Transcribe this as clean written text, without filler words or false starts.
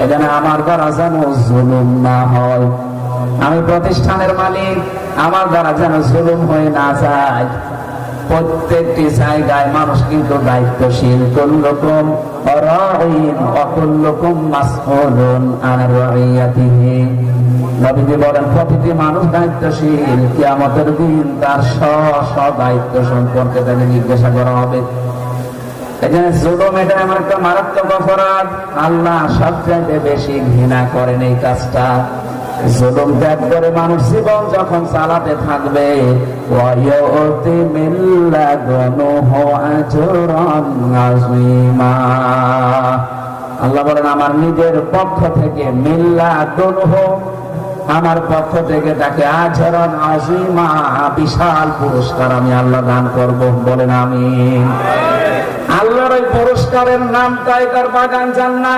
এখানে আমার দ্বারা যেন জুলুম না হয়, আমি প্রতিষ্ঠানের মালিক, আমার দ্বারা যেন জুলুম হয়ে না যায়। প্রত্যেকটি জায়গায় মানুষ কিন্তু দায়িত্বশীল, কুল্লুকুম রাঈন ওয়া কুল্লুকুম মাসউলুন আন রাইয়াতিহি। নবীজি বলেন প্রতিটি মানুষ দায়িত্বশীল, কিয়ামতের দিন তার স্ব দায়িত্ব সম্পর্কে তাকে জিজ্ঞাসা করা হবে। এখানে জুলুম এটা আমার একটা মারাত্মক অপরাধ, আল্লাহ সবচেয়ে বেশি ঘৃণা করেন এই কাজটা। জুলুম ত্যাগ করে মানুষ জীবন যখন চালাতে থাকবে, ওয়ায়ুতি মিল্লাদুনহু আজরান আযীমা, আল্লাহ বলেন আমার নিজের পক্ষ থেকে মিল্লাদুনহু, আমার পক্ষ থেকে তাকে আজরান আযীমা, বিশাল পুরস্কার আমি আল্লাহ দান করব। বলেন আমিন। আল্লাহর ওই পুরস্কারের নামটাই তার বাগান জান্নাত।